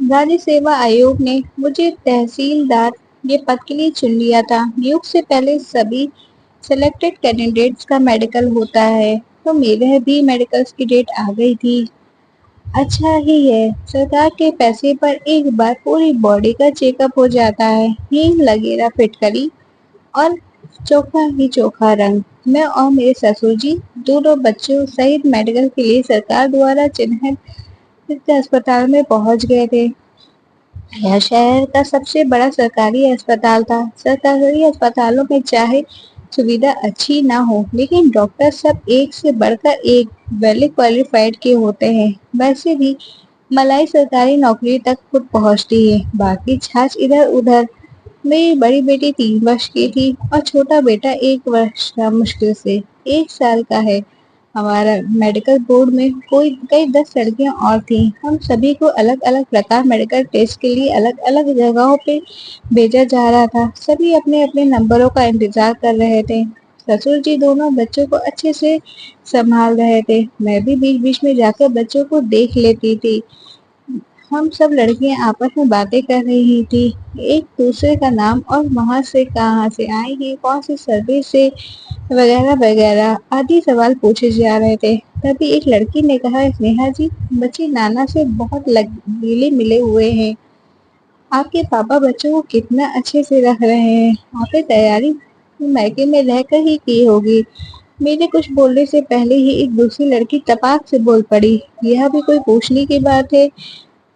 राज्य सेवा आयोग ने मुझे तहसीलदार ये पद के लिए चुन लिया था। नियुक्त से पहले सभी सिलेक्टेड कैंडिडेट्स का मेडिकल होता है, तो मेरे भी मेडिकल्स की डेट आ गई थी। अच्छा ही है, सरकार के पैसे पर एक बार पूरी बॉडी का चेकअप हो जाता है। हींग लगेरा फिटकरी और चोखा ही चोखा रंग। मैं और मेरे ससुर जी दोनों बच्चों सहित मेडिकल के लिए सरकार द्वारा चिन्हित अस्पताल में पहुंच गए थे। यह शहर का सबसे बड़ा सरकारी अस्पताल था। सरकारी अस्पतालों में चाहे सुविधा अच्छी ना हो, लेकिन डॉक्टर सब एक से बढ़कर एक वेल क्वालिफाइड के होते हैं। वैसे भी मलाई सरकारी नौकरी तक खुद पहुंचती है, बाकी छाछ इधर उधर। मेरी बड़ी बेटी 3 वर्ष की थी और छोटा बेटा 1 वर्ष का, मुश्किल से 1 साल का है। हमारा मेडिकल बोर्ड में कोई कई 10 लड़कियां और थीं। हम सभी को अलग अलग प्रकार मेडिकल टेस्ट के लिए अलग अलग जगहों पे भेजा जा रहा था। सभी अपने अपने नंबरों का इंतजार कर रहे थे। ससुर जी दोनों बच्चों को अच्छे से संभाल रहे थे। मैं भी बीच बीच में जाकर बच्चों को देख लेती थी। हम सब लड़कियां आपस में बातें कर रही थी, एक दूसरे का नाम और वहां से कहाँ से आई है, कौन सी सर्विस से, वगैरह वगैरह आदि सवाल पूछे जा रहे थे। तभी एक लड़की ने कहा, स्नेहा जी, बच्चे नाना से बहुत लगीले मिले हुए हैं। आपके पापा बच्चों को कितना अच्छे से रख रहे हैं। आपने तैयारी मायके में रहकर ही की होगी। मेरे कुछ बोलने से पहले ही एक दूसरी लड़की तपाक से बोल पड़ी, यह भी कोई पूछने की बात है?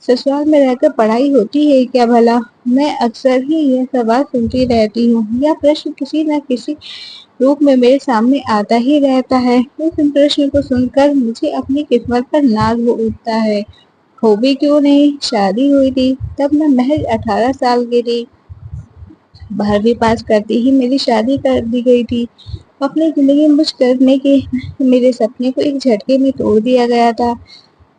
ससुराल में रहकर पढ़ाई होती है क्या भला? मैं अक्सर ही यह सवाल सुनती रहती हूँ। यह प्रश्न किसी न किसी रूप में मेरे सामने आता ही रहता है। इस प्रश्न को सुनकर मुझे अपनी किस्मत पर नाज हो उठता है। हो भी क्यों नहीं, शादी हुई थी तब मैं महज 18 साल की थी। 12वीं पास करते ही मेरी शादी कर दी गई थी। अपनी जिंदगी मुझ करने के मेरे सपने को एक झटके में तोड़ दिया गया था।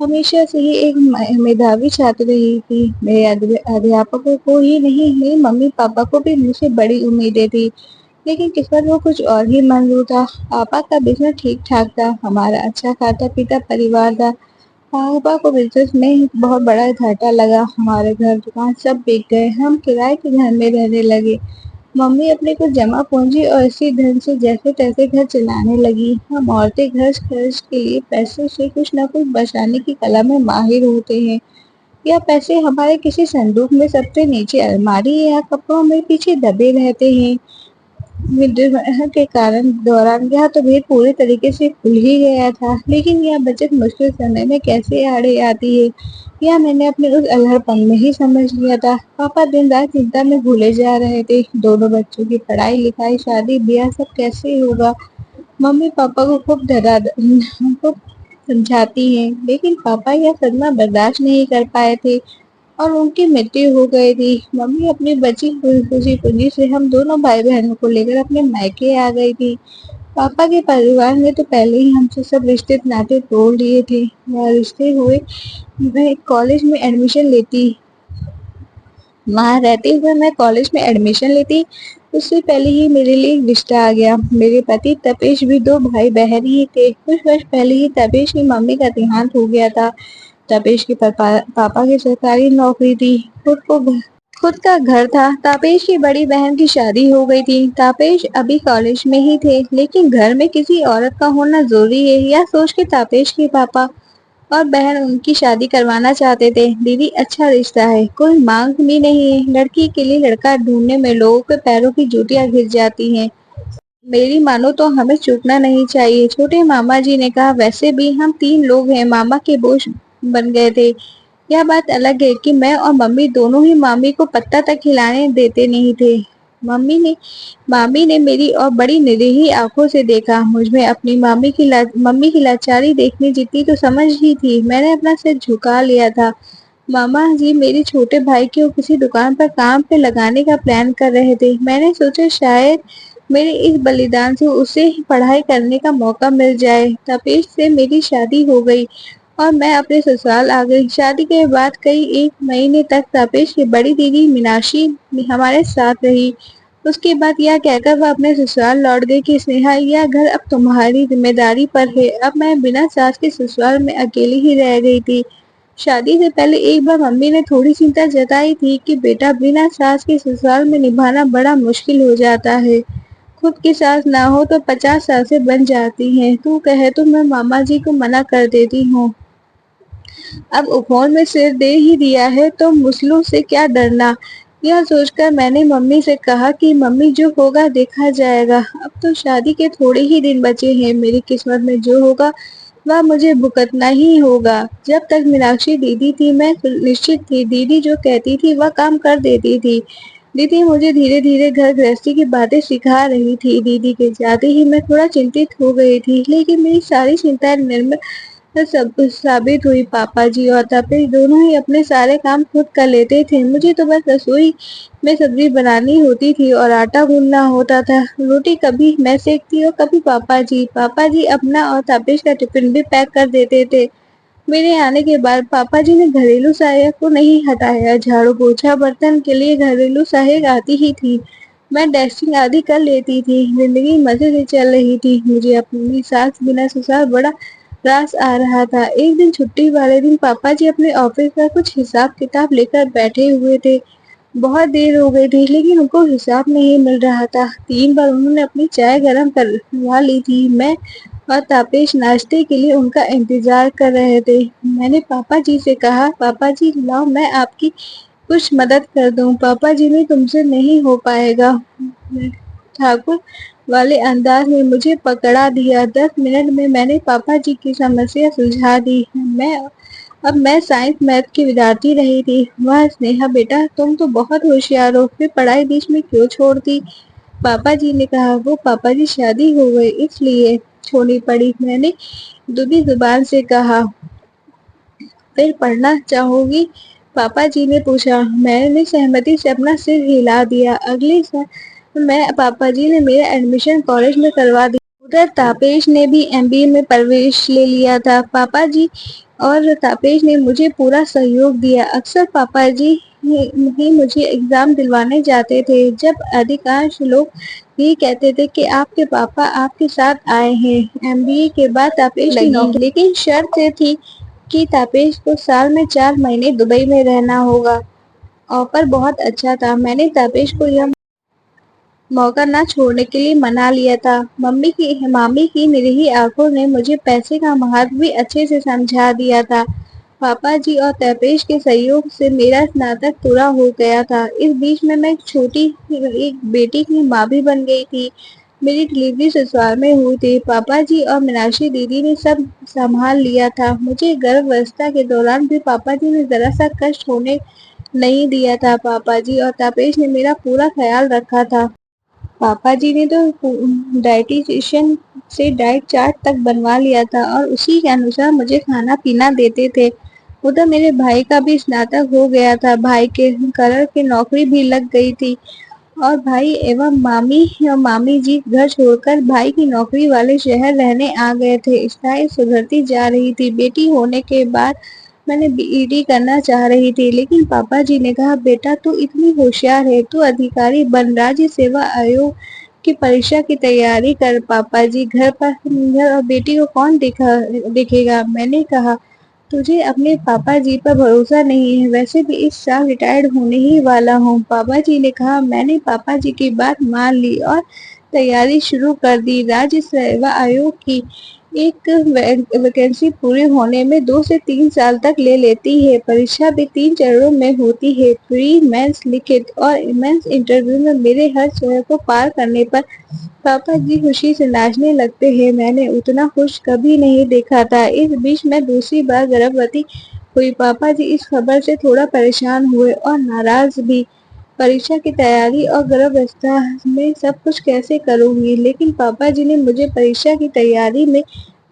हमेशा से ही एक मेधावी छात्र रही थी। मेरे अध्यापकों को ही नहीं, मेरे मम्मी पापा को भी मुझसे बड़ी उम्मीदें थी, लेकिन किस्मत वो कुछ और ही मंजूर था। पापा का बिजनेस ठीक ठाक था, हमारा अच्छा खाता पीता परिवार था। पापा को बिजनेस में बहुत बड़ा घाटा लगा, हमारे घर दुकान सब बिक गए, हम किराए के घर में रहने लगे। मम्मी अपने कुछ जमा पूंजी और इसी धन से जैसे तैसे घर चलाने लगी। हम औरतें घर खर्च के लिए पैसों से कुछ न कुछ बचाने की कला में माहिर होते हैं। या पैसे हमारे किसी संदूक में सबसे नीचे अलमारी या कपड़ों में पीछे दबे रहते हैं। विद्रोह के कारण दौरान यह तो भेद पूरी तरीके से खुल ही गया था, लेकिन यह बचत मुश्किल समय में कैसे आड़े आती है, यह मैंने अपने उस अल्हड़पन में ही समझ लिया था। पापा दिन रात चिंता में भूले जा रहे थे। दोनों बच्चों की पढ़ाई लिखाई शादी ब्याह सब कैसे होगा। मम्मी पापा को खूब समझाती हैं, लेकिन पापा यह सदमा बर्दाश्त नहीं कर पाए थे और उनकी मृत्यु हो गई थी। मम्मी अपनी बची हुई खुशी पूंजी से हम दोनों भाई बहनों को लेकर अपने मायके आ गई थी। पापा के परिवार ने तो पहले ही हमसे सब रिश्ते नाते तोड़ लिए थे। वह रिश्ते हुए मैं कॉलेज में एडमिशन लेती वहां रहते हुए मैं कॉलेज में एडमिशन लेती, उससे पहले ही मेरे लिए एक रिश्ता आ गया। मेरे पति तपेश भी 2 भाई बहन ही थे। कुछ वर्ष पहले ही तपेश की मम्मी का देहांत हो गया था। तपेश के पापा की सरकारी नौकरी थी, खुद का घर था। तापेश की बड़ी बहन की शादी हो गई थी। तापेश अभी कॉलेज में ही थे, लेकिन घर में किसी औरत का होना जरूरी है, यह सोच के तापेश के पापा और बहन उनकी शादी करवाना चाहते थे। दीदी, अच्छा रिश्ता है, कोई मांग भी नहीं है। लड़की के लिए लड़का ढूंढने में लोगों के पैरों की जूतियां घिस जाती हैं। मेरी मानो तो हमें चूकना नहीं चाहिए। छोटे मामा जी ने कहा, वैसे भी हम 3 लोग हैं, मामा के बोझ बन गए थे। यह बात अलग है कि मैं और मम्मी दोनों ही मामी को पत्ता तक हिलाने देते नहीं थे। मामी ने मेरी और बड़ी निरीही आंखों से देखा। मुझमें अपनी मम्मी की लाचारी देखने जितनी तो समझ ही थी। मैंने अपना सिर झुका लिया था। मामा जी मेरे छोटे भाई को किसी दुकान पर काम पे लगाने का प्लान कर रहे थे। मैंने सोचा शायद मेरे इस बलिदान से उसे पढ़ाई करने का मौका मिल जाए। तपेश से मेरी शादी हो गई और मैं अपने ससुराल आ गई। शादी के बाद कई 1 महीने तक तपेश की बड़ी दीदी मीनाक्षी हमारे साथ रही। उसके बाद यह कहकर वह अपने ससुराल लौट गई कि स्नेहा, यह घर अब तुम्हारी जिम्मेदारी पर है। अब मैं बिना सास के ससुराल में अकेली ही रह गई थी। शादी से पहले एक बार मम्मी ने थोड़ी चिंता जताई थी कि बेटा बिना सास के ससुराल में निभाना बड़ा मुश्किल हो जाता है। खुद की सास ना हो तो 50 सासें बन जाती हैं। तू कहे तो मैं मामा जी को मना कर देती हूँ। अब उपहोर में सिर दे ही दिया है तो मुसलों से क्या डरना। यह सोचकर मैंने मम्मी से कहा कि मम्मी जो होगा देखा जाएगा। अब तो शादी के थोड़े ही दिन बचे हैं। मेरी किस्मत में जो होगा वह मुझे भुगतना ही होगा। जब तक मीनाक्षी दीदी थी मैं निश्चित थी। दीदी जो कहती थी वह काम कर देती थी। दीदी मुझे धीरे धीरे घर गृहस्थी की बातें सिखा रही थी। दीदी के जाते ही मैं थोड़ा चिंतित हो गई थी, लेकिन मेरी सारी चिंताएं निर्मल सब साबित हुई। पापा जी और तापे दोनों ही अपने सारे काम खुद कर लेते थे। मुझे तो बस रसोई में सब्जी बनानी होती थी और आटा गूंदना होता था। रोटी कभी मैं सेकती और कभी पापा जी। पापा जी अपना और तापेश का टिफिन भी पैक कर देते थे। मेरे आने के बाद पापा जी ने घरेलू सहायक को नहीं हटाया। झाड़ू पोछा बर्तन के लिए घरेलू सहायक आती ही थी। मैं डस्टिंग आदि कर लेती थी। जिंदगी मजे से चल रही थी। मुझे अपनी सास बिना ससुराल बड़ा रास आ रहा था। एक दिन छुट्टी वाले दिन पापा जी अपने ऑफिस का कुछ हिसाब किताब लेकर बैठे हुए थे। बहुत देर हो गई थी लेकिन उनको हिसाब नहीं मिल रहा था। 3 बार उन्होंने अपनी चाय गर्म करवा ली थी। मैं और तापेश नाश्ते के लिए उनका इंतजार कर रहे थे। मैंने पापा जी से कहा, पापा जी लाओ मैं आपकी कुछ मदद कर दूं। पापा जी ने तुमसे नहीं हो पाएगा। ठाकुर वाले अंदाज में मुझे पकड़ा दिया। 10 मिनट में मैंने पापा जी की समस्या सुलझा दी। अब मैं साइंस मैथ की विद्यार्थी रही थी। वाह स्नेहा बेटा तुम तो बहुत होशियार हो, फिर पढ़ाई बीच में क्यों छोड़ दी? पापा जी ने कहा, वो पापा जी शादी हो गई इसलिए छोड़नी पड़ी। मैंने दुबी जुबान से कहा, फिर पढ़ना चाहोगी? पापा जी ने पूछा। मैंने सहमति से अपना सिर हिला दिया। अगले साल मैं पापा जी ने मेरा एडमिशन कॉलेज में करवा दिया। उधर तापेश ने भी एमबीए में प्रवेश ले लिया था। पापा जी और तापेश ने मुझे पूरा सहयोग दिया। अक्सर पापा जी ही मुझे एग्जाम दिलवाने जाते थे। जब अधिकांश लोग यही कहते थे कि आपके पापा आपके साथ आए हैं। एमबीए के बाद तापेश की नौकरी, लेकिन शर्त थी कि तापेश को साल में 4 महीने दुबई में रहना होगा। ऑफर बहुत अच्छा था। मैंने तापेश को यह मौका ना छोड़ने के लिए मना लिया था। मामी की निरीह आंखों ने मुझे पैसे का महत्व भी अच्छे से समझा दिया था। पापा जी और तापेश के सहयोग से मेरा स्नातक पूरा हो गया था। इस बीच में मैं एक बेटी की माँ भी बन गई थी। मेरी डिलीवरी ससुराल में हुई थी। पापा जी और मीनाक्षी दीदी ने सब संभाल लिया था। मुझे गर्भावस्था के दौरान भी पापा जी ने जरा सा कष्ट होने नहीं दिया था। पापा जी और तापेश ने मेरा पूरा ख्याल रखा था। पापा जी ने तो डाइटिशियन से डाइट चार्ट तक बनवा लिया था और उसी के अनुसार मुझे खाना पीना देते थे। उधर मेरे भाई का भी स्नातक हो गया था। भाई के कलर की नौकरी भी लग गई थी और भाई एवं मामी जी घर छोड़कर भाई की नौकरी वाले शहर रहने आ गए थे। स्टाइल सुधरती जा रही थी। बेटी होने के बाद मैंने बीईडी करना चाह रही थी, लेकिन पापा जी ने कहा, बेटा तू इतनी होशियार है, तू अधिकारी बन, राज्य सेवा आयोग की परीक्षा की तैयारी कर। पापा जी घर और बेटी को कौन देखेगा? मैंने कहा, तुझे अपने पापा जी पर भरोसा नहीं है। वैसे भी इस साल रिटायर्ड होने ही वाला हूँ। पापा जी ने कहा। मैंने पापा जी की बात मान ली और तैयारी शुरू कर दी। राज्य सेवा आयोग की एक वैकेंसी पूरी होने में 2 से 3 साल तक ले लेती है। परीक्षा भी 3 चरणों में होती है, प्री, मेंस, लिखित और मेंस इंटरव्यू में मेरे हर चरण को पार करने पर पापा जी खुशी से नाचने लगते हैं। मैंने उतना खुश कभी नहीं देखा था। इस बीच मैं दूसरी बार गर्भवती हुई। पापा जी इस खबर से थोड़ा परेशान हुए और नाराज भी। परीक्षा की तैयारी और गर्भावस्था में सब कुछ कैसे करूंगी? लेकिन पापा जी ने मुझे परीक्षा की तैयारी में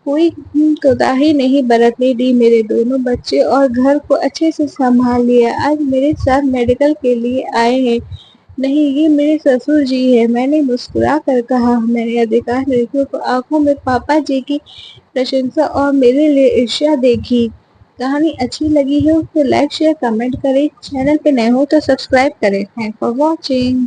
कोई कोताही नहीं बरतने दी। मेरे दोनों बच्चे और घर को अच्छे से संभाल लिया। आज मेरे साथ मेडिकल के लिए आए हैं। नहीं, ये मेरे ससुर जी है। मैंने मुस्कुरा कर कहा। मैंने अधिकांश लड़कियों को आंखों में पापा जी की प्रशंसा और मेरे लिए ईर्ष्या देखी। कहानी अच्छी लगी हो तो लाइक शेयर कमेंट करें। चैनल पे नए हो तो सब्सक्राइब करें। Thank for watching.